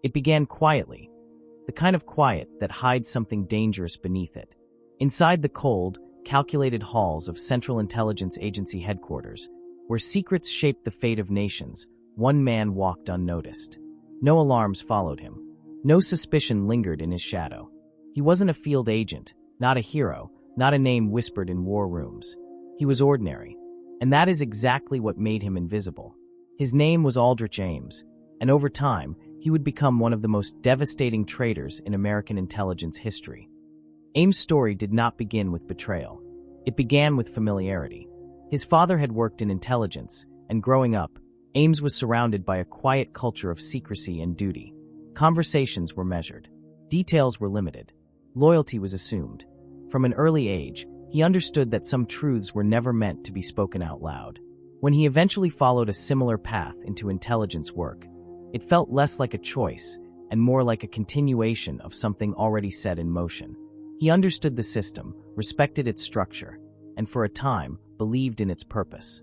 It began quietly, the kind of quiet that hides something dangerous beneath it. Inside the cold, calculated halls of Central Intelligence Agency headquarters, where secrets shaped the fate of nations, one man walked unnoticed. No alarms followed him. No suspicion lingered in his shadow. He wasn't a field agent, not a hero, not a name whispered in war rooms. He was ordinary, and that is exactly what made him invisible. His name was Aldrich Ames, and over time, he would become one of the most devastating traitors in American intelligence history. Ames' story did not begin with betrayal. It began with familiarity. His father had worked in intelligence, and growing up, Ames was surrounded by a quiet culture of secrecy and duty. Conversations were measured. Details were limited. Loyalty was assumed. From an early age, he understood that some truths were never meant to be spoken out loud. When he eventually followed a similar path into intelligence work, it felt less like a choice and more like a continuation of something already set in motion. He understood the system, respected its structure, and for a time, believed in its purpose.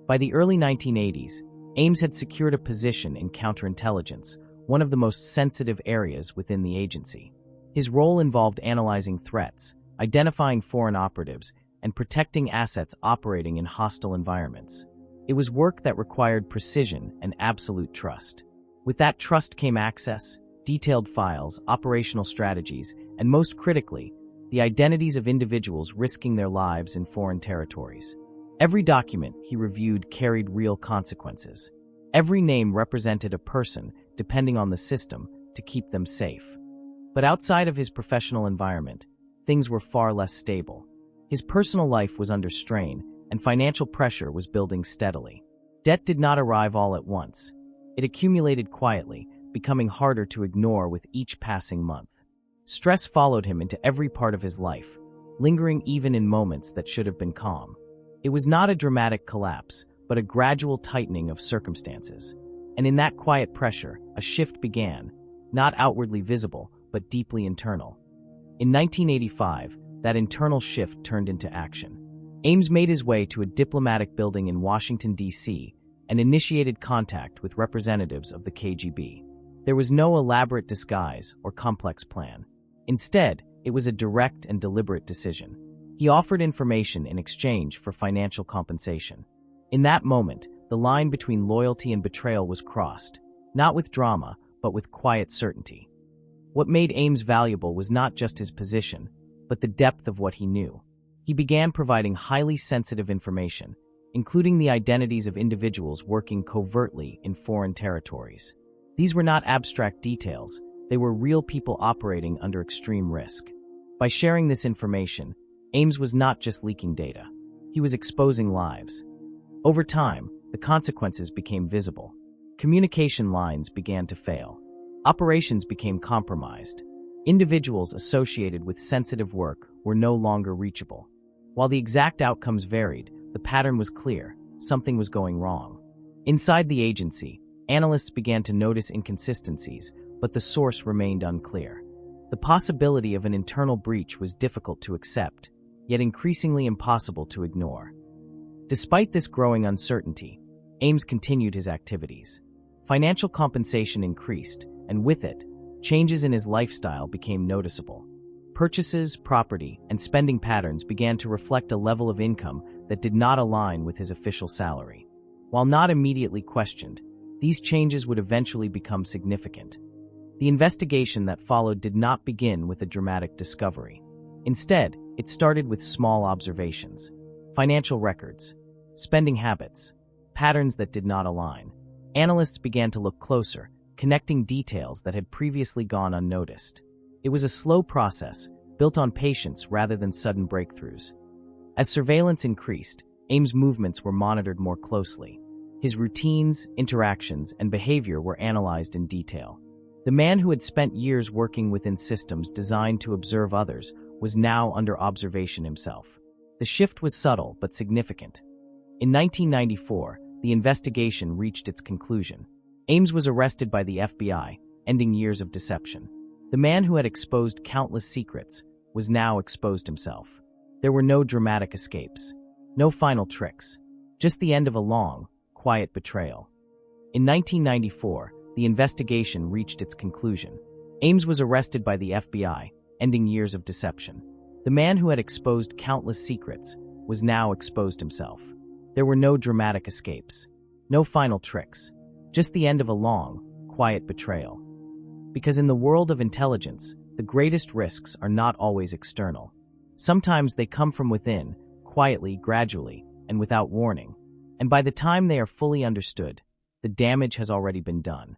By the early 1980s, Ames had secured a position in counterintelligence, one of the most sensitive areas within the agency. His role involved analyzing threats, identifying foreign operatives, and protecting assets operating in hostile environments. It was work that required precision and absolute trust. With that trust came access, detailed files, operational strategies, and most critically, the identities of individuals risking their lives in foreign territories. Every document he reviewed carried real consequences. Every name represented a person, depending on the system, to keep them safe. But outside of his professional environment, things were far less stable. His personal life was under strain, and financial pressure was building steadily. Debt did not arrive all at once. It accumulated quietly, becoming harder to ignore with each passing month. Stress followed him into every part of his life, lingering even in moments that should have been calm. It was not a dramatic collapse, but a gradual tightening of circumstances. And in that quiet pressure, a shift began, not outwardly visible, but deeply internal. In 1985, that internal shift turned into action. Ames made his way to a diplomatic building in Washington, D.C., and initiated contact with representatives of the KGB. There was no elaborate disguise or complex plan. Instead, it was a direct and deliberate decision. He offered information in exchange for financial compensation. In that moment, the line between loyalty and betrayal was crossed, not with drama, but with quiet certainty. What made Ames valuable was not just his position, but the depth of what he knew. He began providing highly sensitive information, including the identities of individuals working covertly in foreign territories. These were not abstract details, they were real people operating under extreme risk. By sharing this information, Ames was not just leaking data. He was exposing lives. Over time, the consequences became visible. Communication lines began to fail. Operations became compromised. Individuals associated with sensitive work were no longer reachable. While the exact outcomes varied, the pattern was clear. Something was going wrong. Inside the agency, analysts began to notice inconsistencies, but the source remained unclear. The possibility of an internal breach was difficult to accept, yet increasingly impossible to ignore. Despite this growing uncertainty, Ames continued his activities. Financial compensation increased, and with it, changes in his lifestyle became noticeable. Purchases, property, and spending patterns began to reflect a level of income that did not align with his official salary. While not immediately questioned, these changes would eventually become significant. The investigation that followed did not begin with a dramatic discovery. Instead, it started with small observations. Financial records, spending habits, patterns that did not align. Analysts began to look closer, connecting details that had previously gone unnoticed. It was a slow process, built on patience rather than sudden breakthroughs. As surveillance increased, Ames' movements were monitored more closely. His routines, interactions, and behavior were analyzed in detail. The man who had spent years working within systems designed to observe others was now under observation himself. The shift was subtle but significant. In 1994, the investigation reached its conclusion. Ames was arrested by the FBI, ending years of deception. The man who had exposed countless secrets was now exposed himself. There were no dramatic escapes, no final tricks, just the end of a long, quiet betrayal. In 1994, the investigation reached its conclusion. Ames was arrested by the FBI, ending years of deception. The man who had exposed countless secrets was now exposed himself. There were no dramatic escapes, no final tricks, just the end of a long, quiet betrayal. Because in the world of intelligence, the greatest risks are not always external. Sometimes they come from within, quietly, gradually, and without warning. And by the time they are fully understood, the damage has already been done.